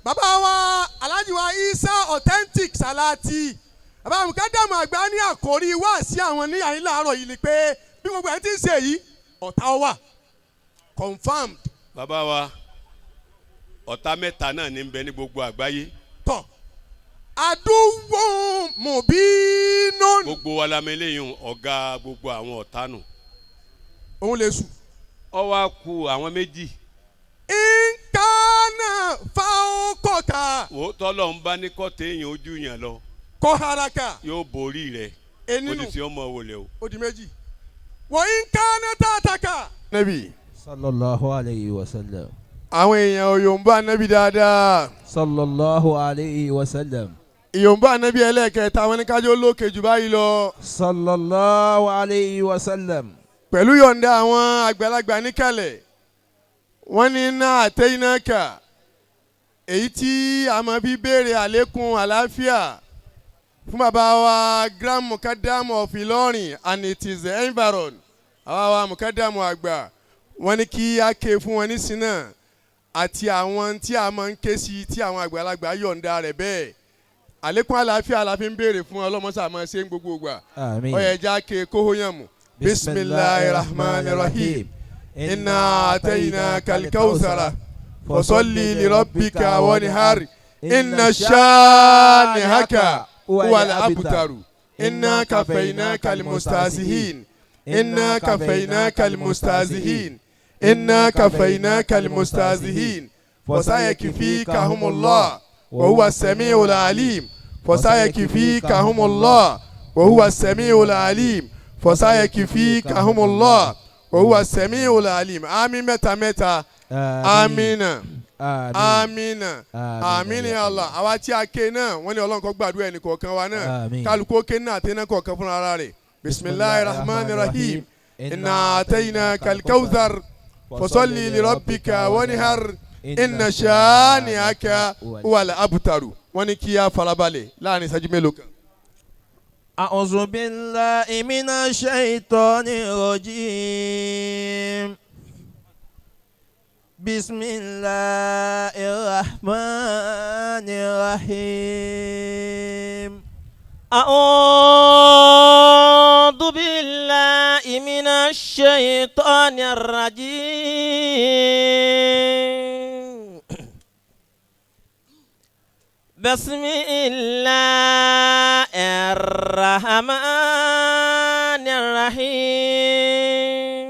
bàbá wa Alhaji wa Isa authentic salati bàbá Mukadam Agba ní àkórí wá sí àwọn níyà yín láàárọ̀ yìí ni pé bí gbogbo ẹ̀ ti ń ṣe yìí ọ̀tá wà confirmed. bàbá wa ọ̀tá mẹ́ta náà ní bẹ ní gbogbo àgbáyé. tọ́ àdúgbò mùbínú. gbogbo wa lamọ eléyìí ọ̀gá gbogbo àwọn ọ̀tá nù. òun lè sùn. ó wá kù àwọn méjì. nkánà fáwọn kọ̀ọ̀ka. wò ó tọ́lọ̀ ń bá ní kọ́tẹ́ èèyàn ojú yàn lọ. kọ́ haraka. yóò borí rẹ̀. eninu ó ti fi ọmọ wọlé o. ó di méjì. wọ́n nkánà tààtàkà. nabi. sallallahu alayhi wa sallam. àwọn èèyàn òyìnbó anabi dáadáa. sallallahu alayhi wa sallam. ìyòǹbó anabi ẹlẹ́ẹ̀kẹta àwọn ẹnìkájọ́ lókè jù báyìí lọ. sallallahu alayhi wa sallam. pẹ̀lú yọ̀ǹda àwọn àgbàlagbà níkàlẹ̀ wọ́n ní iná àtẹ́yìnáka èyí tí a máa fi béèrè àlékún àlàáfíà fún bàbá wa Grand Mukadam of Ìlọrin and it is the environ àwa wa Mukadam Agba wọ́n ní kí a ké fún wọn ní sinna àti àwọn tí a máa ń ké sí tí àwọn àgbàlagbà yọ̀ǹda rẹ̀ bẹ́ẹ̀ àlékún àlàáfíà la fi ń béèrè fún ọlọ́mọṣà máa ṣe ń gbogbo gbà ó yẹ já ké kóhóyàmù. Bismillahirrahmanirrahim. Inna ataynaka al-kawthara fasalli li rabbika wanhar inna shanihaka huwal abtaru inna kafaynaka al-mustazihin inna kafaynaka al-mustazihin inna kafaynaka al-mustazihin fasayakfikahumullah wa huwa as-sami'ul alim fasayakfikahumullah wa huwa as-sami'ul alim fasayakfikahumullah wa huwa as-sami'ul alim. Àmín mẹ́ta mẹ́ta. Amina. Amina. Amina ya Allah. Àwa tí a ké náà wọ́n ní Ọlọ́run kó gbàdúrà ẹnì kọ̀ọ̀kan wa náà. Kálukú ké náà àti iná kọ̀ọ̀kan fúnra ara rẹ̀. Bismillahirrahmanirrahim. Inna ataynaka al-kawthar fasalli li rabbika wanhar inna shani'aka huwal abtaru. Wọ́n ní kí a farabalẹ̀ láàrin ìṣẹ́jú mélòó kan. أعوذ بالله من الشيطان الرجيم بسم الله الرحمن الرحيم أعوذ بالله من الشيطان الرجيم بسم الله الرحمن الرحيم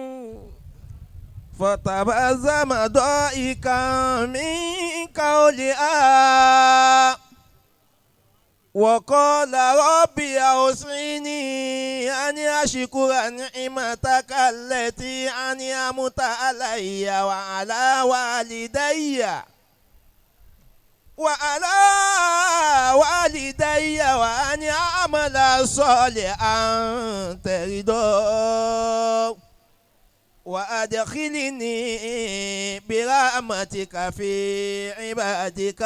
فتبسم ضاحكا من قولها وقال ربي أوصني أن أشكر نعمتك التي أنعمت علي وعلى والدي وأن أعمل صالحا ترضاه وأدخلني برحمتك في عبادك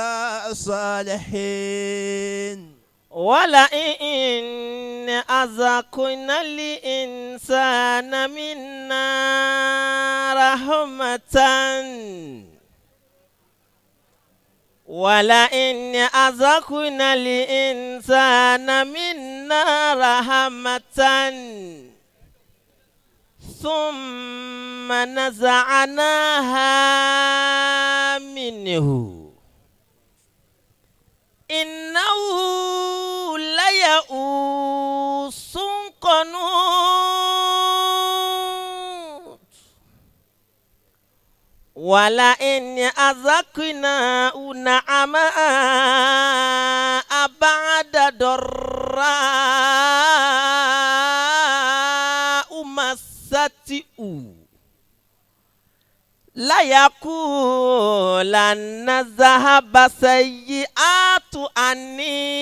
الصالحين ولئن أذقنا الإنسان منا رحمة ولئن أذقنا الإنسان منا رحمة ثم نزعناها منه إنه ليئوس قنوط ولئن أذقناه نعماء بعد ضراء مسته ليقولن ذهب سيئات عني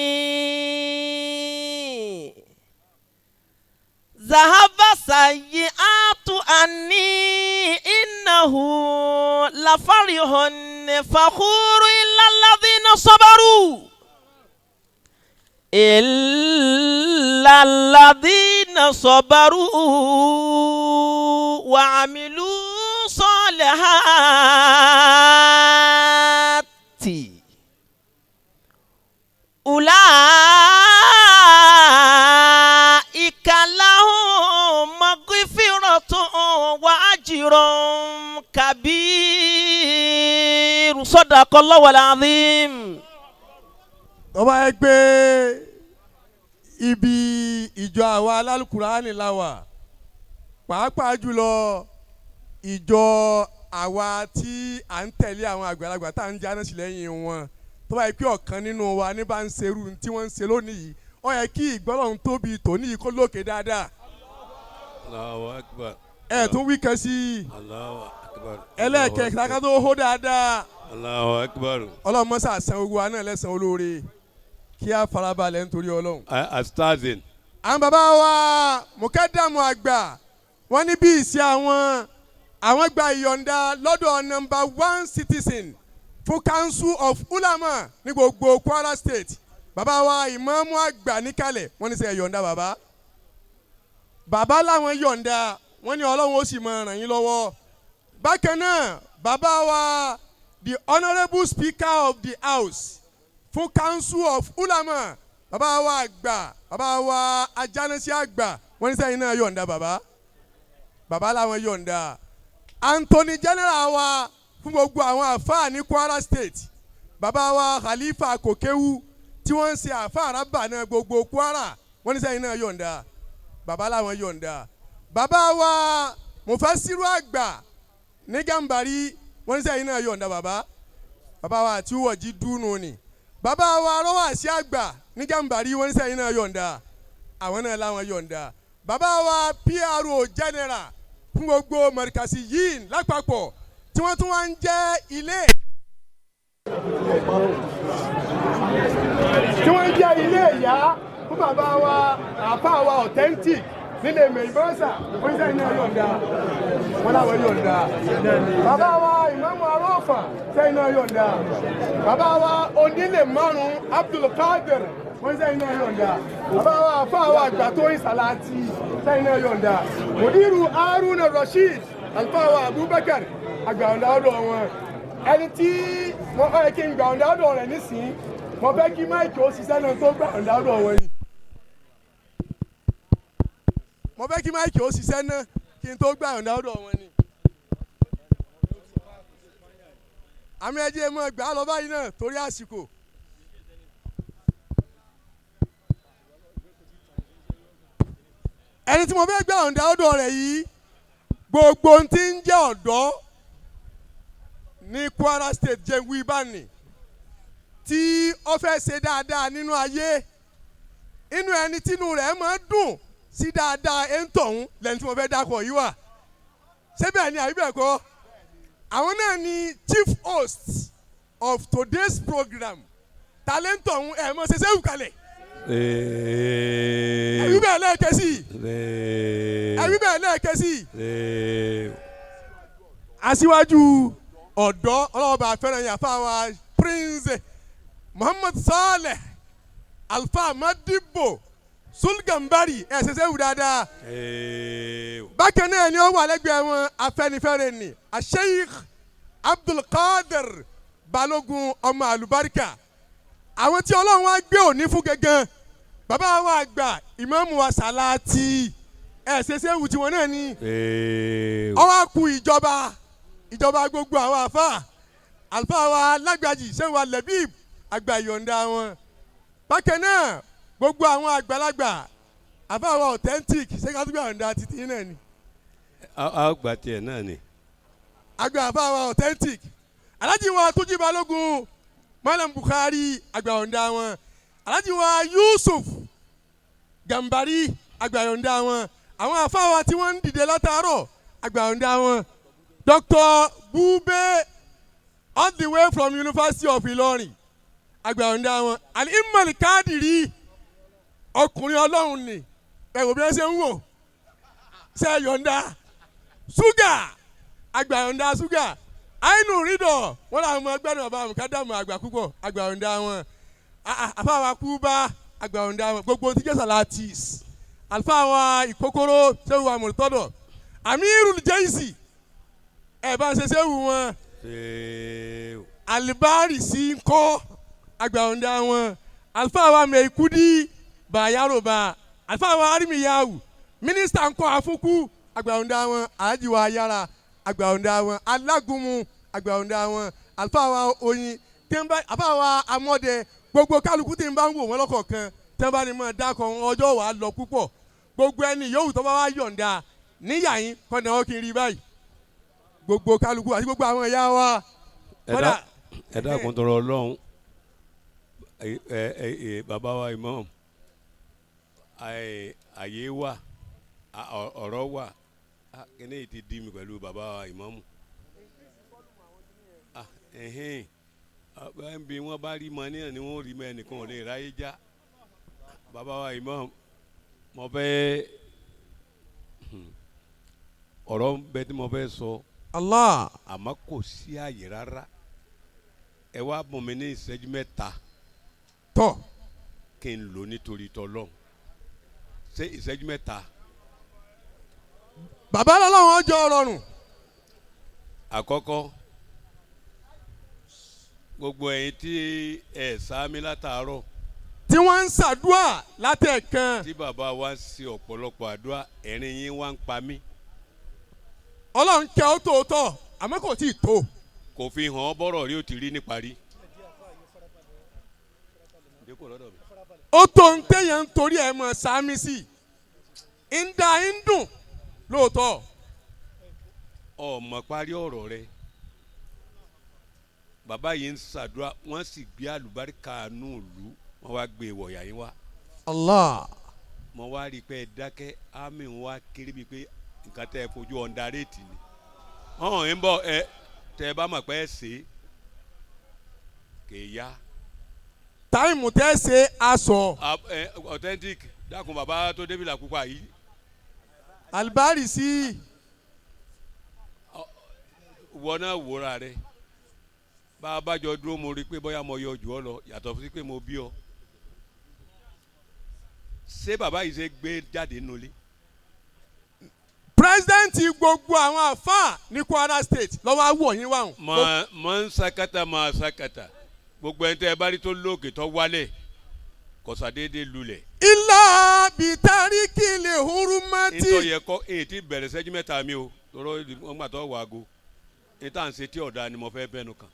ذهب سيئات عني إنه لفرح فخور إلا الذين صبروا وعملوا صالحات Sadaqallahu al-azim. ọba ẹ gbé ibi ìjọ àwa alálùkùránì la wà pàápàá jùlọ ìjọ àwa tí à ń tẹ̀lé àwọn àgbàlagbà tá à ń jáná sí lẹ́yìn wọn tó bá yẹ kí ọ̀kan nínú wa ní bá ń serú tí wọ́n ń ṣe lónìí yìí ó yẹ kí ìgbọ́lọ́run tóbi tòní yìí kó lókè dáadáa. Allahu akbar. ẹ tún wí kan sí i. Allahu akbar. ẹlẹ́ẹ̀kẹ́ ká tó hó dáadáa. Allahu akbar. ọlọ́run mọ́sá san gbogbo wa náà lẹ́san olóore kí a farabalẹ̀ nítorí ọlọ́run. Astazin. àwọn bàbá wa Mukadam Agba wọ́n ní bí ìṣe àwọn gba ìyọ̀ǹda lọ́dọ̀ #1 citizen fún council of ulama ní gbogbo Kwara state. bàbá wa ìmáàmù àgbà níkàlẹ̀ wọ́n ní sẹ́ yọ̀ǹda bàbá. bàbá làwọn yọ̀ǹda wọ́n ní ọlọ́run ó sì máa ràn yín lọ́wọ́. bákan náà bàbá wa the honourable speaker of the house fún council of ulama bàbá wa àgbà bàbá wa ajánásí àgbà wọ́n ní sẹ́yìn náà yọ̀ǹda bàbá. bàbá làwọn yọ̀ǹda. Anthony general wa fún gbogbo àwọn àfáà ní Kwara state bàbá wa Khalifa Kokewu tí wọ́n ń ṣe àfáà rábà náà gbogbo Kwara wọ́n ní sẹ́yìn náà yọ̀ǹda bàbá làwọn yọ̀ǹda. bàbá wa Mufasiru àgbà ní Gàmbàrí wọ́n ní sẹ́yìn náà yọ̀ǹda bàbá. bàbá wa àti wọ̀jí dúnú ni. bàbá wa Arọ́wàsí àgbà ní Gàmbàrí wọ́n ní sẹ́yìn náà yọ̀ǹda àwọn náà làwọn yọ̀ǹda. bàbá wa PRO general fún gbogbo mọ̀rìkàsí yìí lápapọ̀ tí wọ́n tún wá ń jẹ́ ilé. tí wọ́n ń jẹ́ ilé ìyá fún bàbá wa àfà wa authentic nílé mẹ́rìndínlọ́sà wọ́n ń sẹ́yìn náà yọ̀ǹda wọ́n láwọn yọ̀ǹda. bàbá wa ìmáàmù arọ́fà sẹ́yìn náà yọ̀ǹda. bàbá wa onílé márùn-ún Abdulkadir wọ́n ń sẹ́yìn náà yọ̀ǹda. bàbá wa àfà wa àgbà tó ń sàlátì sẹ́yìn náà yọ̀ǹda. Mudiru Haruna Rasheed alfa wa Abubakri àgbà ọ̀dà ọ̀dọ̀ wọn. ẹni tí wọ́n fẹ́ kí n gbà ọ̀dà ọ̀dọ̀ rẹ̀ nísìnyí mo fẹ́ kí máìkì ó ṣiṣẹ́ náà tó gbà ọ̀dà ọ̀dọ̀ wọn ni. mo fẹ́ kí máìkì ó ṣiṣẹ́ náà kí n tó gbà ọ̀dà ọ̀dọ̀ wọn ni. àmì ẹ̀jẹ̀ mọ̀ gbà á lọ báyìí náà torí àsìkò. ẹni tí mo fẹ́ gbà ọ̀dà ọ̀dọ̀ rẹ̀ yìí gbogbo ohun tí ń jẹ́ ọ̀dọ́ ní Kwara state jẹ́ wí báni tí ó fẹ́ ṣe dáadáa nínú ayé inú ẹni tínú rẹ̀ máa dùn sí dáadáa ẹ̀ ń tọ̀hún lẹ́ni tí mo fẹ́ dákọ̀ yìí wà ṣébẹ̀ ni àbí bẹ́ẹ̀ kọ́ àwọn náà ni chief host of today's program talent ọ̀hún ẹ̀ mọ̀ ṣe ṣéwù kalẹ̀ ẹ̀rí bẹ́ẹ̀ lẹ́ẹ̀kẹ́ sí ẹ̀rí bẹ́ẹ̀ lẹ́ẹ̀kẹ́ sí aṣíwájú ọ̀dọ́ ọlọ́ọ̀bà fẹ́ràn yà fáwọn prince Muhammad Saleh Alfa Madibo Sulgambari ẹ̀ ṣẹ̀ṣẹ̀ wù dáadáa bákan náà ni ó wà lẹ́gbẹ̀ẹ́ wọn Afẹ́nifẹ́re ni Sheikh Abdulkadir Balogun ọmọ àlùbáríkà àwọn tí Ọlọ́run wá gbé òní fún gẹ́gẹ́ bàbá wa àgbà ìmáàmù wa Sàláàtì ẹ̀ ṣẹ̀ṣẹ̀ wù tiwọn náà ni ọwọ́ kù ìjọba gbogbo àwọn àlùfáà wa lágbàjì ṣé wà lẹ́bíb àgbà ìyọ̀ǹda wọn bákan náà gbogbo àwọn àgbàlagbà àfáà wa authentic ṣé ká tó gbà ìyọ̀ǹda títí náà ni. àgbà tiẹ̀ náà ni. àgbà àfáà wa authentic alájí wa Túnjí Balógun Malam Bukhari àgbà ìyọ̀ǹda wọn alájí wa Yusuf Gambari àgbà ìyọ̀ǹda wọn àwọn àfáà wa tí wọ́n ń dìde látàárọ̀ àgbà ìyọ̀ǹda wọn. Dr. Bube all the way from University of Ilorin agbàyọ̀ǹda wọn Al-Imam Kadiri ọkùnrin Ọlọ́run ni ẹ̀wò bí wọ́n ṣe ń wò ṣe yọ̀ǹda ṣúgà agbàyọ̀ǹda ṣúgà àìnù rídọ̀ wọn làwọn ọmọ ẹgbẹ́ náà bá Mukadam Agba púpọ̀ agbàyọ̀ǹda wọn àfàwà Kúbá agbàyọ̀ǹda wọn gbogbo tí jẹ́ Salatis àfàwà Ìkókóró ṣéwù àmọ̀tọ́dọ̀ Amirul Jaisi ẹ̀ bá ń ṣe ṣéwù wọn alibari sí ń kọ́ agbàyọ̀ǹda wọn àfàwà Mẹ́kúdí Bayaroba àfàwà Arimiyahu mínísítà ń kọ́ àfúkú agbàyọ̀ǹda wọn àjíwá ayára agbàyọ̀ǹda wọn alágúnmu agbàyọ̀ǹda wọn àlùfáà wa oyin tí ń bá àbá wa amọ́dẹ gbogbo kálukú tí ń bá ń wò wọ́n lọ́kọ̀ọ̀kan tí wọ́n bá ní mọ̀ dákọ̀ ọjọ́ wàá lọ púpọ̀ gbogbo ẹni yòówù tó bá wá yọ̀ǹda níyà yín kọ́ni àwọn kì í rí báyìí gbogbo kálukú àti gbogbo àwọn ìyá wa. ẹ dákun tọrọ Ọlọ́run bàbá wa imam àyè wà ọ̀rọ̀ wà kíní yìí ti di mi pẹ̀lú bàbá wa imam bí wọ́n bá rí mọ níyàn ni wọ́n rí mọ ẹnìkan ò lè ráyé já bàbá wa imam mo fẹ́ ọ̀rọ̀ bẹ tí mo fẹ́ sọ Allah àmọ́ kò sí àyè rárá ẹ wá bùn mí ní ìṣẹ́jú mẹ́ta tọ́ kí n lò nítorí tọ́lọ́run ṣé ìṣẹ́jú mẹ́ta. bàbá lọ́lọ́run ọjọ́ rọrùn. àkọ́kọ́ gbogbo ẹ̀yin tí ẹ sáámi látàárọ̀ tí wọ́n ń ṣàdúà látẹ̀kan. tí bàbá wa ń ṣe ọ̀pọ̀lọpọ̀ àdúrà ẹ̀rín yín wá ń pa mí. ọlọ́run kẹ́ ó tòótọ́ àmọ́ kò tí ì tó. kò fi hàn ọ́ bọ́rọ̀ rí ó ti rí níparí. ó tó ń téèyàn ń torí ẹ̀ mọ̀ sáámi sí i ń da ń dùn lóòótọ́. ọmọ parí ọ̀rọ̀ rẹ bàbá yìí ń ṣàdúrà wọ́n sì gbé àlùbáríkà nù ìlú wọ́n wá gbé wọ̀yà yín wá. Allah. mo wá rí i pé ẹ dákẹ́ àmì ń wá kiri bíi pé nǹkan tẹ́ ẹ fojú ọ̀ǹda réètì ni. ọ̀hún ń bọ̀ ẹ tẹ́ ẹ bá mọ̀ pé ẹ ṣe é kè é yá. táìmù tẹ́ ṣe aṣọ. authentic dákun bàbá tó débìlà pupa yìí. alibari sí. wọ́n náà wòra rẹ̀ bá a bá jọ dúró mo rí i pé bóyá mo yọ jù ọ lọ yàtọ̀ sí pé mo bí ọ. ṣé bàbá yìí ṣe gbé jáde nulẹ̀. pírẹsidẹ́ǹtì gbogbo àwọn àfáà ní Kwara State lọ́wọ́ awọ yín wà. mọ̀ ń sakata máa sakata gbogbo ẹni tẹ́ ẹ bá rí tó lóògì tó wálẹ̀ kọ̀sádéédé lulẹ̀. ilá bitari kìlì hurumati. nítorí ẹ̀kọ́ èyí tí bẹ̀rẹ̀ sẹ́jú mẹ́ta mi o tọrọ wọn gbà tó wà á go ní tá à ń ṣe tí ọ̀dà ni mo fẹ́ bẹ́nu kan.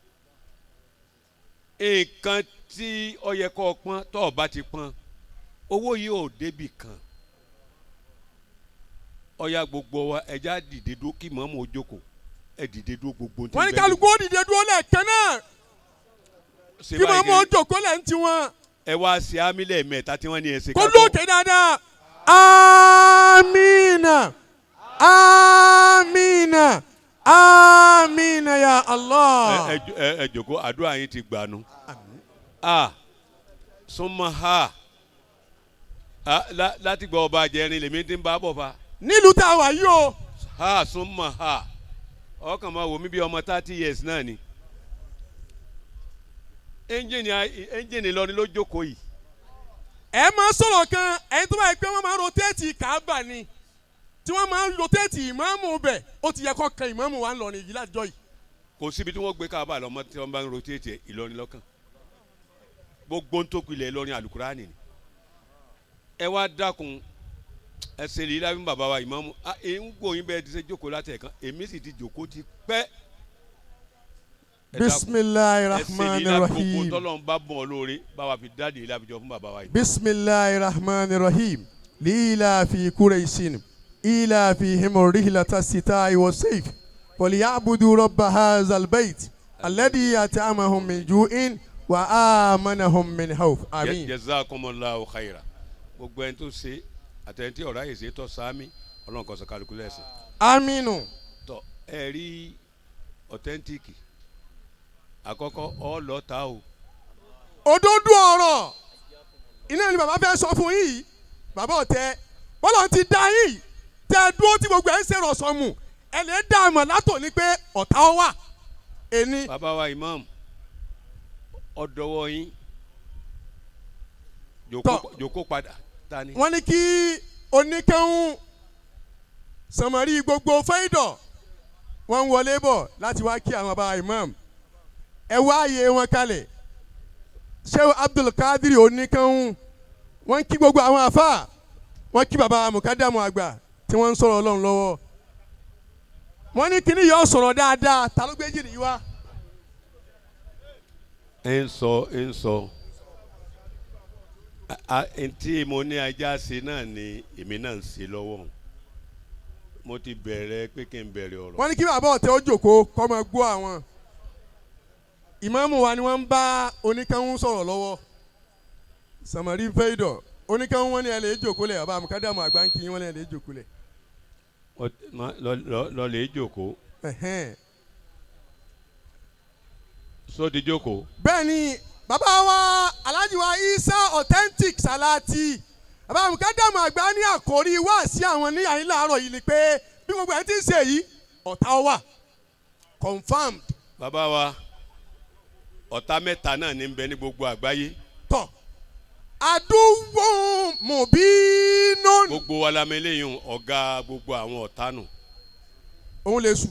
nǹkan tí ó yẹ kó pọ́n tó o bá ti pọ́n owó yìí ò débì kan. ọ̀ya gbogbo wa ẹja dìde dúró kí mọ́mú o jókòó ẹ dìde dúró gbogbo. wọ́n ní kálukú ó dìde dúró lẹ́ẹ̀kan náà kí mọ́mú o jókòó lẹ́ ń tiwọn. ẹ wá sí amílẹ̀ mẹ́ta tí wọ́n ní ẹsẹ̀ kó lóòkè dáadáa. Amina Amina Amina ya Allah. ẹ jókòó àdúrà yín ti gbànú. súnmọ́ láti gbọ́ ọba àjẹrin lèmi ti ń bá bọ̀ fa. nílùú tá a wà yìí o. súnmọ́ ọkàn máa wò mí bí ọmọ 30 years náà ni. ẹ́ńjìnì lọ́ni ló jókòó yìí. ẹ máa sọ̀rọ̀ kan ẹni tó bá yẹ pé wọ́n máa ń rotéètì Káàbà ni tí wọ́n máa ń rotéètì ìmáàmù bẹ̀ ó ti yẹ kó kan ìmáàmù wa ń lọ ní yìí lájọ́ yìí. kò síbi tí wọ́n gbé Káàbà lọ́mọ tí wọ́n bá ń rotéètì Ìlọrin lọ́kàn gbogbo ń tó pilẹ̀ Ìlọrin àlùkùránì ni. ẹ wá dákun ẹ ṣe lè lábí bàbá wa ìmáàmù ń gbòyìn bẹ́ẹ̀ ti ṣe jókòó látẹ̀kan èmi sì ti jókòó ti pẹ́. bisimilahi rahman rahim. tọ́lọ́n bá bọ̀ lóore báwa fi dáàdi ìlàbíjọ fún bàbá wa yìí. bisimilahi rahman rahim liila fi kureisin ila fi himorihilata sita iwo seif waliyabudu rabba hazal bait alladhi at'amahum min ju'in wa amanahum min khawf. àmín. jazakumullahu khaira gbogbo ẹni tó ṣe àtẹ̀yìntì ọ̀rá yìí ṣe tọ́ sáámi ọlọ́run kan sọ kálukú lẹ́sìn. aminu. tọ ẹ rí authentic àkọ́kọ́ ọlọ́ta o. òdodo ọ̀rọ̀ iná ni bàbá fẹ́ sọ fún yìí bàbá ọ̀tẹ́ bọ́lá ti dá yìí tẹ́ dúró tí gbogbo ẹ̀ ń ṣèrò sọmù ẹ̀ lè dá àmọ̀ látò ní pé ọ̀tá ọ wà ẹni. bàbá wa imam ọ̀dọ́wọ́ yín jòkó padà ta ni. wọ́n ní kí oníkẹ́hún sànmọ́rí gbogbo fẹ́ìdọ̀ wọ́n ń wọlé bọ̀ láti wá kí àwọn bàbá imam ẹ wá ààyè wọn kalẹ̀ Sheikh Abdulkadir oníkẹ́hún wọ́n kí gbogbo àwọn àfáà wọ́n kí bàbá Mukadam Agba tí wọ́n ń sọ̀rọ̀ Ọlọ́run lọ́wọ́ wọ́n ní kíní yóò sọ̀rọ̀ dáadáa ta ló gbé jìnnì yìí wá ń sọ ntí mo ní ajá ṣe náà ni èmi náà ń ṣe lọ́wọ́ mo ti bẹ̀rẹ̀ pé kí n bẹ̀rẹ̀ ọ̀rọ̀. wọ́n ní kí bàbá ọ̀tẹ̀ ó jókòó kó máa gbọ́ àwọn ìmáàmù wa ni wọ́n ń bá oníkanwó sọ̀rọ̀ lọ́wọ́ Samari Fẹ́dọ̀ oníkanwó wọn ni ẹ lè jókòó lẹ̀ bàbá Mukadam Agba ń kí wọn ni ẹ lè jókòó lẹ̀. lọ lè jókòó. so di jókòó. bẹ́ẹ̀ ni bàbá wa Alhaji wa Isa authentic Salati bàbá Mukadam Agba ní àkórí wá sí àwọn ní àyín láàárọ̀ yìí ni pé bí gbogbo ẹ̀ ti ń ṣe yìí ọ̀tá wà confirmed. bàbá wa ọ̀tá mẹ́ta náà ní bẹ ní gbogbo àgbáyé. tọ́ àdúgbò mòbínú. gbogbo wa la mẹ́lẹ́yìn ọ̀gá gbogbo àwọn ọ̀tá nù. òun lè sùn.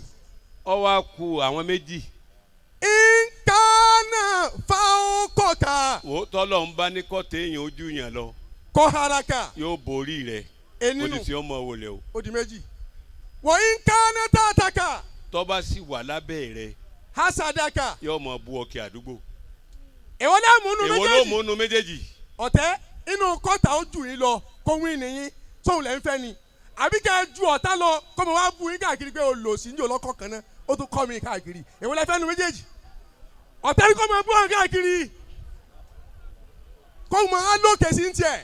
ó wá kù àwọn méjì. nkánà fáwọn kọ̀ọ̀kan. wò tọ́lọ̀ ń bá ní kọ́tẹ́ èèyàn ojú yàn lọ. kọ́ haraka. yóò borí rẹ̀. eninu ó ti fi ọmọ wọlé o. ó di méjì. wọ́n nkánà tààtàkà. tọ́ba sì wà lábẹ́ rẹ̀. hasadaka. yóò mọ bú ọkẹ́ àdúgbò. èwo ló múnú méjèèjì. èwo ló múnú méjèèjì. ọ̀tẹ́ inú kọ́ta ó jù yín lọ kó wí nìyín tóun lẹ́ ń fẹ́ ni àbí kẹ́ ẹ ju ọ̀tá lọ kó mo wá bu yín káàkiri pé o lò sí ní olókọ̀ kan náà ó tún kọ́ mi káàkiri èwo lẹ́ fẹ́ nu méjèèjì ọ̀tẹ́ ní kó mo bú wọn káàkiri kó mo á lókè sí ń tiẹ̀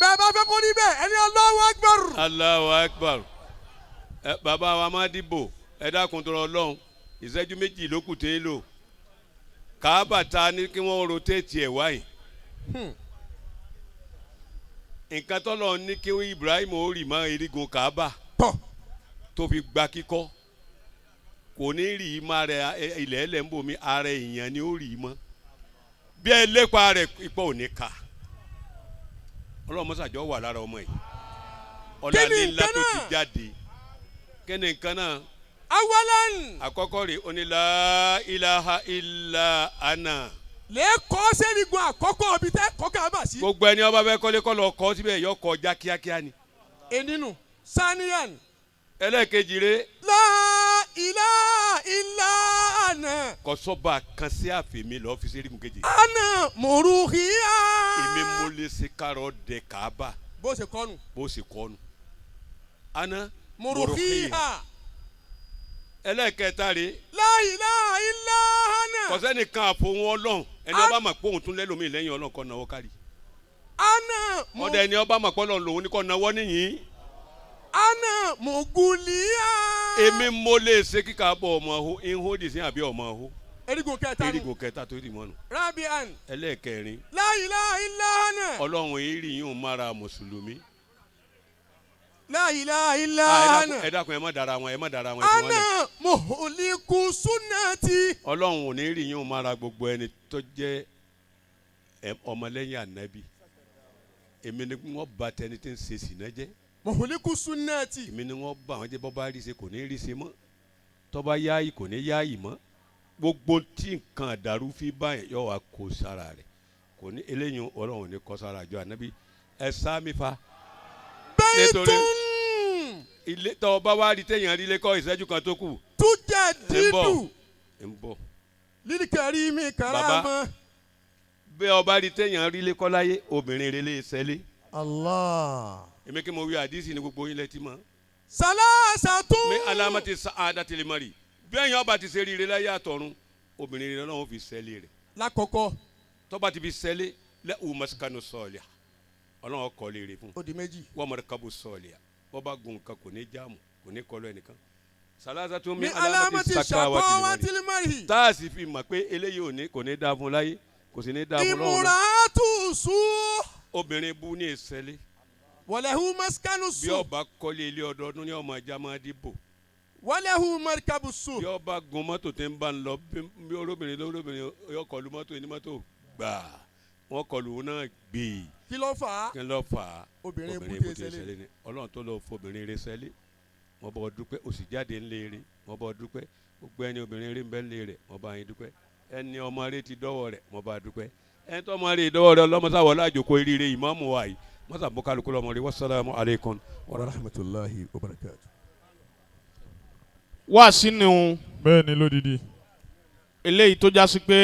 bẹ́ẹ̀ bá fẹ́ kó rí bẹ́ẹ̀ ẹni Allahu Akbar. Allahu Akbar. Bàbá wa má dìbò ẹ dákun tó Ọlọ́run ìṣẹ́jú méjì ló kù tẹ́ lò Káàbà ta ní kí wọ́n rotate ẹ̀ wáyé. nǹkan tọ́lọ̀ ní kí Ibrahim ó rì mọ́ erigun Káàbà tó fi gba kíkọ́ kò ní rì í má rẹ ilẹ̀ ẹlẹ́ ń bomi ara èèyàn ni ó rì í mọ́ bí ẹ lépa rẹ̀ ipò ò ní ka Ọlọ́run mọ́sàjọ́ wà lára ọmọ yìí ọ̀la ní ńlá tó ti jáde kí ni nǹkan náà. awalan. àkọ́kọ́ rẹ̀ ó ní la ilaha illa ana. lè kọ́ sẹ́nigun àkọ́kọ́ ọbí tẹ́ kọ́kọ́ àbá sí. gbogbo ẹni ọba fẹ́ kọ́lé kọ́ lọ kọ́ síbẹ̀ yọ kọjá kíákíá ni. eninu saniyan. ẹlẹ́ẹ̀kejì rẹ̀. la ilaha illa ana. kọ́sọ́ba kan sí àfẹ́mi lọ́ọ́ fi sẹ́rígun kejì. ana muruhiya. èmi mo lè ṣe kárọ̀ dẹ Káàbà. bó ṣe kọ́nu. bó ṣe kọ́nu. ana muruhiya. ẹlẹ́ẹ̀kẹta rẹ̀. la ilaha illa ana. kọ́sẹ́nìkan àfọwọ́n Ọlọ́run ẹni ọba mà pé òun tún lẹ́lòmíì lẹ́yìn Ọlọ́run kọ́ náwó kárí. ana mo. ọ̀dà ẹni ọba mà pé Ọlọ́run lòun ní kọ́ náwó níyìn. ana muguliya. èmi mo lè ṣe kíkà bọ̀ ọmọ ọ̀hún ihun sí àbí ọmọ ọ̀hún. erigun kẹta nu. erigun kẹta tó rí mọ́nu. rabian. ẹlẹ́ẹ̀kẹrin. la ilaha illa ana. Ọlọ́run èrí yóò mára mùsùlùmí. la ilaha illa ana. ẹ dákun ẹ má dara wọn ana muhliku sunnati. Ọlọ́run ò ní rí yóò mára gbogbo ẹni tó jẹ́ ọmọlẹ́yìn ànábì. èmi ni wọ́n bá tẹni tí ń ṣe sìnà jẹ́. muhliku sunnati. èmi ni wọ́n bá àwọn jẹ́ bọ́ bá rí ṣe kò ní rí ṣe mọ́ tó bá yáàyè kò ní yáàyè mọ́ gbogbo tí nǹkan àdàrú fi báyìí yóò wá kó sára rẹ̀ kò ní eléyìí Ọlọ́run ò ní kó sára àjọ ànábì ẹ sá mi fa. bẹ́ẹ̀tún. ilé tó o bá wá rí téèyàn rí lẹ́kọ́ ìṣẹ́jú kan tó kù. tújà dídù. ń bọ̀. lílìkẹ́rì mi karama. bàbá bí o bá rí téèyàn rí lẹ́kọ́ láyé obìnrin rẹ̀ lè ṣẹlẹ̀. Allah. èmi kí mo wí àdísì ní gbogbo yín létí mọ́. salasatun. mi alamati sa'adati limari bí èèyàn bá ti ṣe rí rẹ̀ láyé àtọ̀run obìnrin rẹ̀ náà fi ṣẹlẹ̀ rẹ̀. lákọ̀ọ́kọ́. tó bá ti fi ṣẹlẹ̀ lẹ́hùn maskanu sọ̀ọ̀lì Ọlọ́run kọ́ lè rè fún. ó di méjì. wọ́n mọ̀rẹ́ kábù sọ̀ọ̀lì bọ́ bá gun nǹkan kò ní jáàmù kò ní kọlu ẹnìkan. salasatun mi alamati sakawati limari. tá a sì fi mọ̀ pé eléyìí kò ní dáa fún láyé kò sì ní dáa fún lọ́run. ìmúratù sú. obìnrin bú ní ìṣẹ̀lẹ̀. wàlẹ́hu maskanu sú. bí ọba kọ́lé ilé ọdọọdún ní ọmọ ajá máa dìbò. wàlẹ́hu marikabu sú. bí ọba gun mọ́tò tí ń bá ń lọ bí olóbìnrin yóò kọlu mọ́tò ní mọ́tò gbà wọ́n kọlu náà gbé. kí ló fà á. kí ló fà á. obìnrin bú tẹ ṣẹlẹ̀ ni Ọlọ́run tó lọ fobìnrin rẹ̀ ṣẹlẹ̀ mo bọ́ dúpẹ́ ó sì jáde ńlẹ̀ rẹ̀ mo bọ́ dúpẹ́ gbogbo ẹni obìnrin rẹ̀ ń bẹ ńlẹ̀ rẹ̀ mo bá yín dúpẹ́ ẹni ọmọ rẹ̀ ti dọ́wọ́ rẹ̀ mo bá dúpẹ́ ẹni tó ọmọ rẹ̀ dọ́wọ́ rẹ̀ ọlọ́mọsáwọ́ lájòkó eré ìmáàmù wa yìí mọ́sàbó kálukú lọ́mọ rẹ̀ wassalamu alaikum wa rahmatulahi wa barakatuh. wá sínú bẹ́ẹ̀ ni lódìdí eléyìí tó jásí pé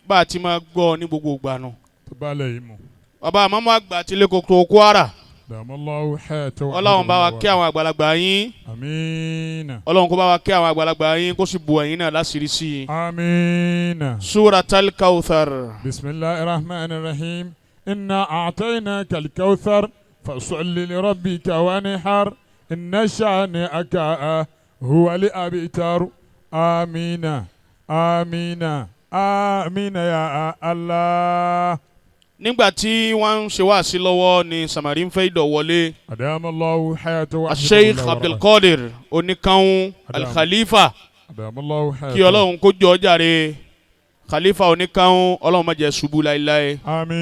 bá a ti máa gbọ́ ní gbogbo ìgbà nù. tó bá lẹ̀ yìí mu. bàbá àmọ́mọ́ àgbà tilé kòkòrò Kwara. dàmọ́láwù hayata wa. ọlọ́run bá wa kí àwọn àgbàlagbà yín. amiina. ọlọ́run kó bá wa kí àwọn àgbàlagbà yín kó sì bu ẹ̀yin náà láṣìírí sí i. amiina. Suratul Kawthar. bisimilahi rahman rahim. inna a'tainaka al-kawthar fasalli li rabbika wanhar inna shani'aka huwa al-abtar. amiina. amiina. amiina ya Allah. nígbà tí wọ́n ń ṣe wáàsí lọ́wọ́ ni Samari ń fẹ́ ìdọ̀wọlé. adamallahu hayata wa. Sheikh Abdulqadir Oníkanun Al-Khalifa. adamallahu hayata. kí ọlọ́run kó jọ jàre Khalifa Oníkanun ọlọ́run má jẹ́ ṣubú láéláé. àmín.